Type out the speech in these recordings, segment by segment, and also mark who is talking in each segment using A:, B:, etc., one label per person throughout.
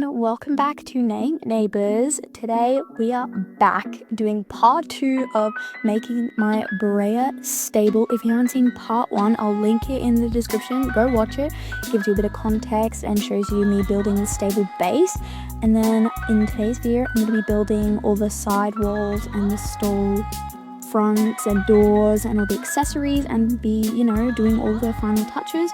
A: and welcome back to Neighbors. Today we are back doing part 2 of making my Breyer Stable. If you haven't seen part 1, I'll link it in the description. Go watch it. Gives you a bit of context and shows you me building the stable base. And then in today's video, I'm going to be building all the side walls and the stall fronts and doors and all the accessories and be, doing all the final touches.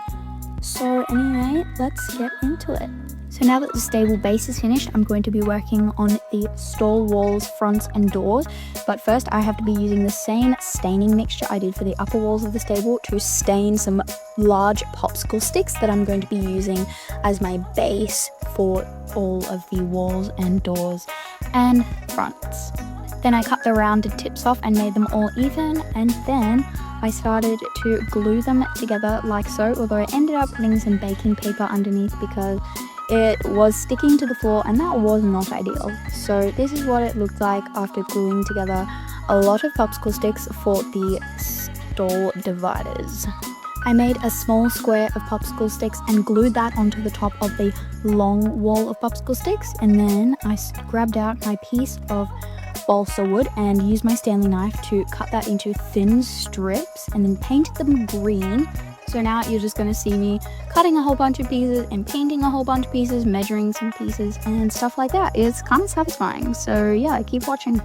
A: So anyway, let's get into it. So now that the stable base is finished, I'm going to be working on the stall walls, fronts and doors. But first I have to be using the same staining mixture I did for the upper walls of the stable to stain some large popsicle sticks that I'm going to be using as my base for all of the walls and doors and fronts. Then I cut the rounded tips off and made them all even, and then I started to glue them together like so, although I ended up putting some baking paper underneath because it was sticking to the floor and that was not ideal. So this is what it looked like after gluing together a lot of popsicle sticks for the stall dividers. I made a small square of popsicle sticks and glued that onto the top of the long wall of popsicle sticks, and then I grabbed out my piece of balsa wood and used my Stanley knife to cut that into thin strips and then painted them green. So now you're just going to see me cutting a whole bunch of pieces and painting a whole bunch of pieces, measuring some pieces and stuff like that. It's kind of satisfying. So yeah, keep watching.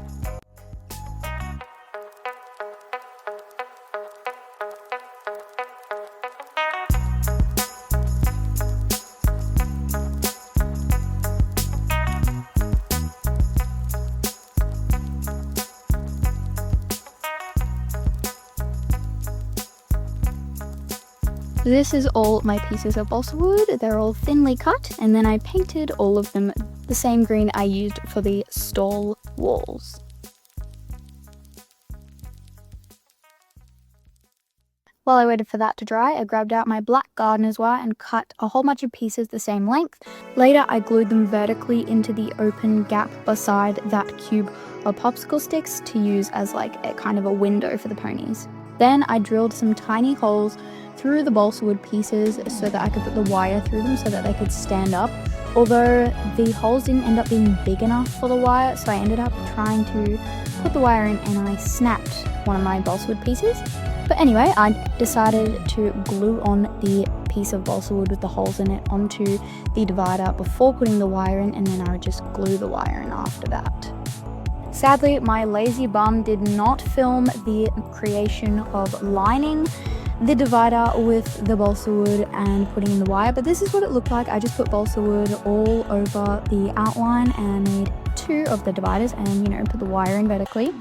A: This is all my pieces of balsa wood. They're all thinly cut, and then I painted all of them the same green I used for the stall walls. While I waited for that to dry, I grabbed out my black gardener's wire and cut a whole bunch of pieces the same length. Later, I glued them vertically into the open gap beside that cube of popsicle sticks to use as like a kind of a window for the ponies. Then I drilled some tiny holes through the balsa wood pieces so that I could put the wire through them so that they could stand up. Although the holes didn't end up being big enough for the wire, so I ended up trying to put the wire in and I snapped one of my balsa wood pieces. But anyway, I decided to glue on the piece of balsa wood with the holes in it onto the divider before putting the wire in, and then I would just glue the wire in after that. Sadly, my lazy bum did not film the creation of lining the divider with the balsa wood and putting in the wire, but this is what it looked like. I just put balsa wood all over the outline and made 2 of the dividers and put the wire in vertically.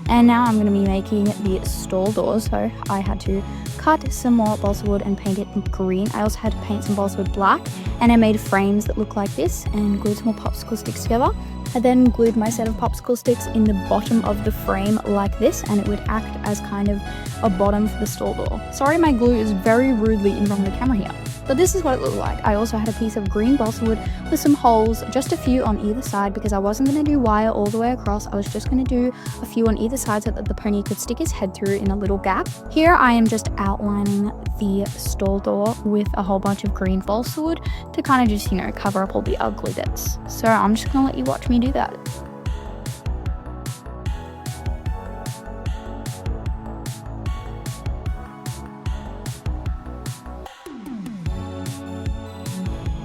A: And now I'm going to be making the stall doors, so I had to cut some more balsa wood and paint it green. I also had to paint some balsa wood black, and I made frames that look like this and glued some more popsicle sticks together. I then glued my set of popsicle sticks in the bottom of the frame like this, and it would act as kind of a bottom for the stall door. Sorry, my glue is very rudely in front of the camera here, but this is what it looked like. I also had a piece of green balsa wood with some holes, just a few on either side, because I wasn't going to do wire all the way across. I was just going to do a few on either side so that the pony could stick his head through in a little gap. Here I am just outlining the stall door with a whole bunch of green balsa wood to kind of just, cover up all the ugly bits. So I'm just going to let you watch me do that.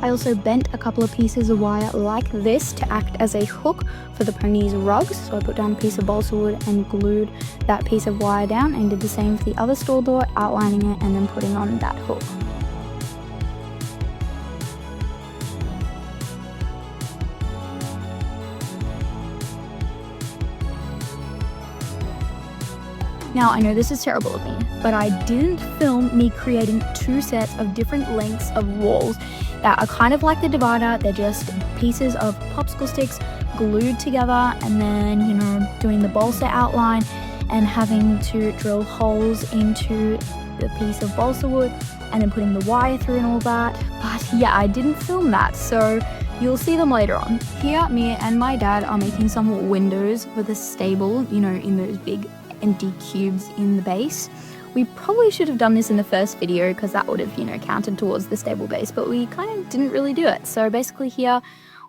A: I also bent a couple of pieces of wire like this to act as a hook for the pony's rugs. So I put down a piece of balsa wood and glued that piece of wire down, and did the same for the other stall door, outlining it and then putting on that hook. Now, I know this is terrible of me, but I didn't film me creating 2 sets of different lengths of walls that are kind of like the divider. They're just pieces of popsicle sticks glued together, and then, doing the balsa outline and having to drill holes into the piece of balsa wood and then putting the wire through and all that. But yeah, I didn't film that, so you'll see them later on. Here, me and my dad are making some windows for the stable, in those big empty cubes in the base. We probably should have done this in the first video because that would have, counted towards the stable base, but we kind of didn't really do it. So basically here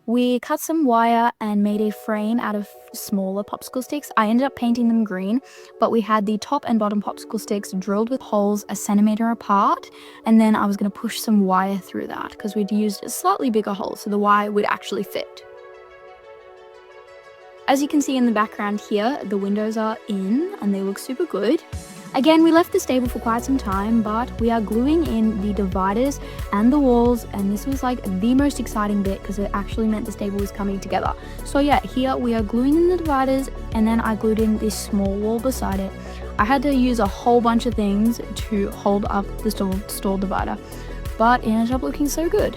A: We cut some wire and made a frame out of smaller popsicle sticks. I ended up painting them green, but we had the top and bottom popsicle sticks drilled with holes a centimeter apart, and then I was going to push some wire through that because we'd used a slightly bigger hole so the wire would actually fit. As you can see in the background here, the windows are in and they look super good. Again, we left the stable for quite some time, but we are gluing in the dividers and the walls, and this was like the most exciting bit because it actually meant the stable was coming together. So yeah, here we are gluing in the dividers, and then I glued in this small wall beside it. I had to use a whole bunch of things to hold up the stall divider, but it ended up looking so good.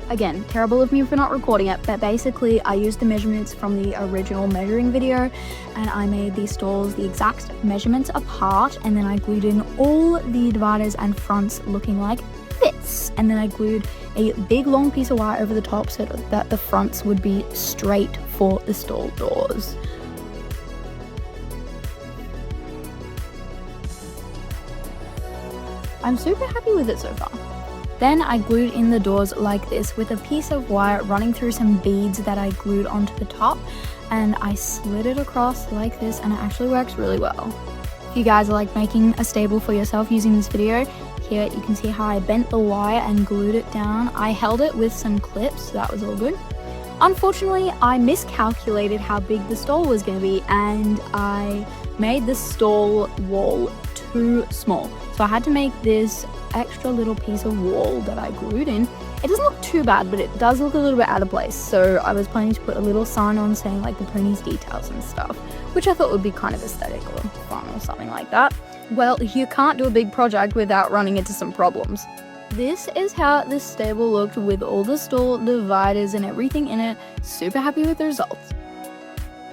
A: Again, terrible of me for not recording it, but basically I used the measurements from the original measuring video and I made these stalls the exact measurements apart, and then I glued in all the dividers and fronts looking like this. And then I glued a big long piece of wire over the top so that the fronts would be straight for the stall doors. I'm super happy with it so far. Then I glued in the doors like this with a piece of wire running through some beads that I glued onto the top, and I slid it across like this, and it actually works really well. If you guys are like making a stable for yourself using this video, here you can see how I bent the wire and glued it down. I held it with some clips, so that was all good. Unfortunately, I miscalculated how big the stall was going to be, and I made the stall wall too small. So I had to make this extra little piece of wall that I glued in. It doesn't look too bad, but it does look a little bit out of place. So I was planning to put a little sign on saying like the pony's details and stuff, which I thought would be kind of aesthetic or fun or something like that. Well, you can't do a big project without running into some problems. This is how this stable looked with all the stall dividers and everything in it. Super happy with the results.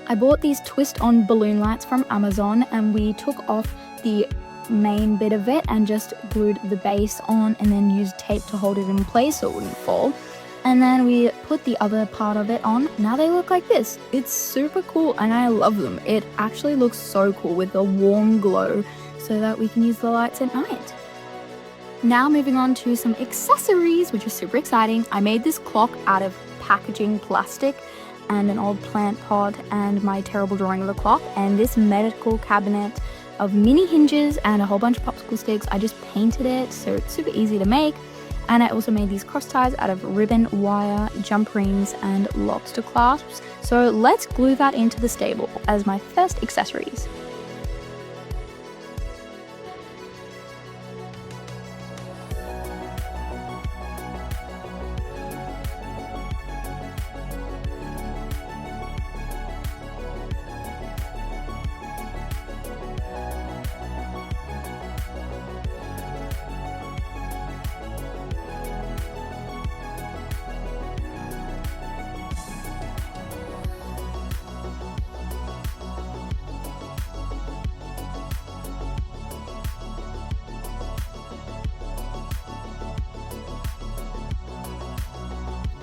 A: I bought these twist-on balloon lights from Amazon, and we took off the main bit of it and just glued the base on and then used tape to hold it in place so it wouldn't fall. And then we put the other part of it on. Now they look like this. It's super cool and I love them. It actually looks so cool with a warm glow so that we can use the lights at night. Now moving on to some accessories, which is super exciting. I made this clock out of packaging plastic and an old plant pot and my terrible drawing of the clock, and this medical cabinet of mini hinges and a whole bunch of popsicle sticks. I just painted it so it's super easy to make. And I also made these cross ties out of ribbon, wire, jump rings, and lobster clasps. So let's glue that into the stable as my first accessories.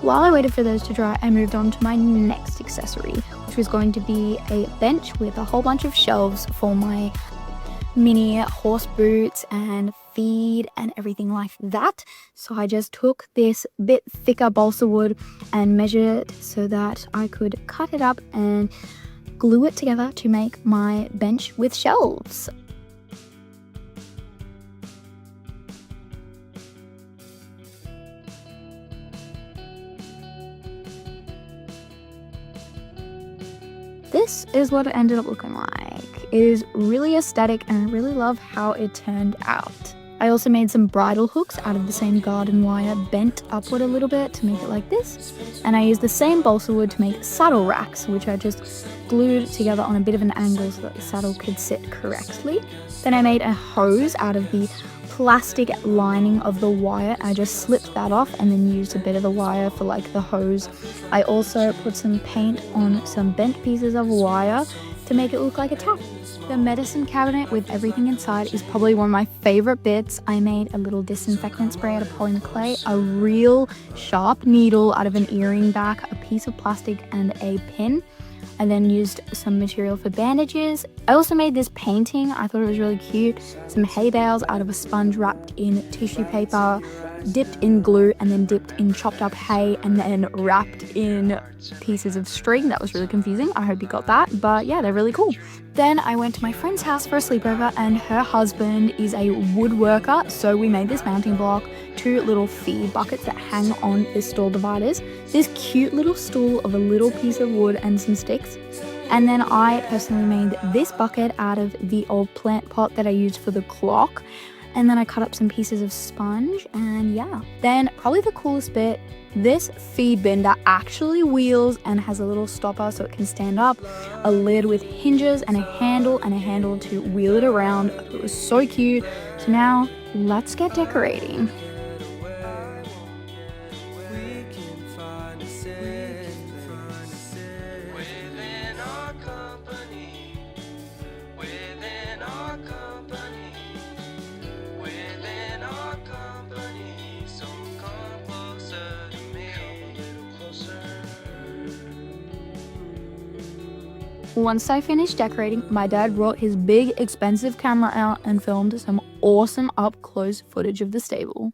A: While I waited for those to dry, I moved on to my next accessory, which was going to be a bench with a whole bunch of shelves for my mini horse boots and feed and everything like that. So I just took this bit thicker balsa wood and measured it so that I could cut it up and glue it together to make my bench with shelves. This is what it ended up looking like. It is really aesthetic and I really love how it turned out. I also made some bridle hooks out of the same garden wire, bent upward a little bit to make it like this. And I used the same balsa wood to make saddle racks, which I just glued together on a bit of an angle so that the saddle could sit correctly. Then I made a hose out of the plastic lining of the wire. I just slipped that off and then used a bit of the wire for like the hose. I also put some paint on some bent pieces of wire to make it look like a tap. The medicine cabinet with everything inside is probably one of my favorite bits. I made a little disinfectant spray out of polymer clay, a real sharp needle out of an earring back, a piece of plastic, and a pin. I then used some material for bandages. I also made this painting. I thought it was really cute. Some hay bales out of a sponge wrapped in tissue paper, dipped in glue, and then dipped in chopped up hay, and then wrapped in pieces of string. That was really confusing. I hope you got that. But yeah, they're really cool. Then I went to my friend's house for a sleepover, and her husband is a woodworker, so we made this mounting block, 2 little feed buckets that hang on the stall dividers, this cute little stool of a little piece of wood and some sticks. And then I personally made this bucket out of the old plant pot that I used for the clock. And then I cut up some pieces of sponge, and yeah. Then probably the coolest bit, this feed bin that actually wheels and has a little stopper so it can stand up, a lid with hinges and a handle to wheel it around. It was so cute. So now let's get decorating. Once I finished decorating, my dad brought his big, expensive camera out and filmed some awesome up-close footage of the stable.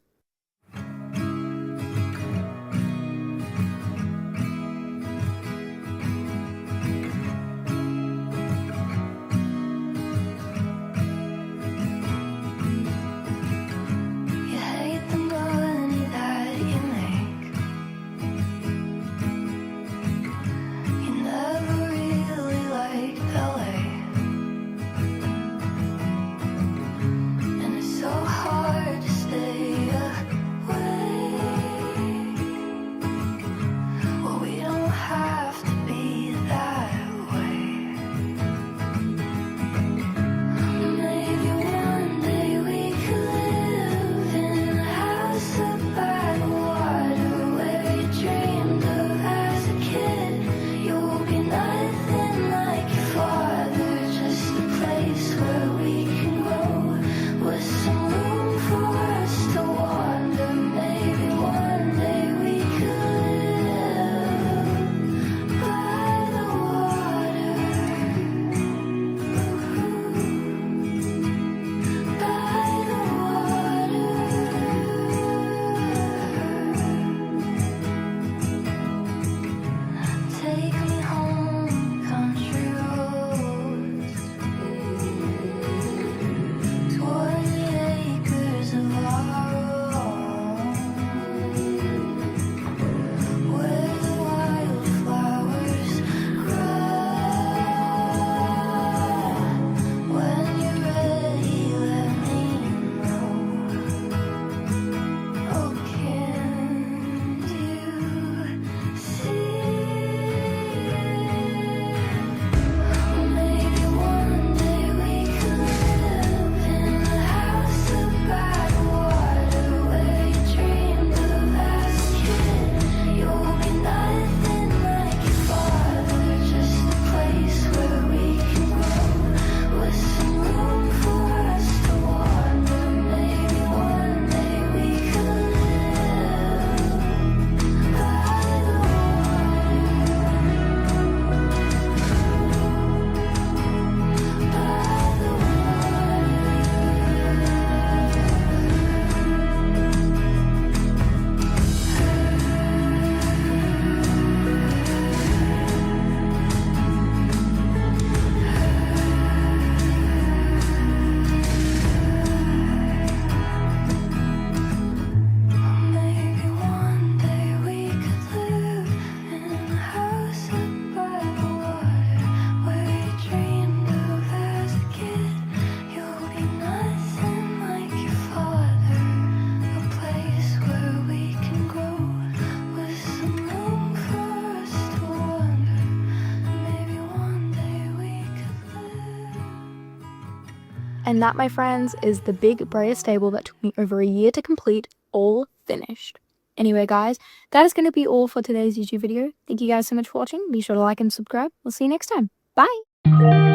A: And that, my friends, is the big Breyer stable that took me over a year to complete, all finished. Anyway, guys, that is going to be all for today's YouTube video. Thank you guys so much for watching. Be sure to like and subscribe. We'll see you next time. Bye!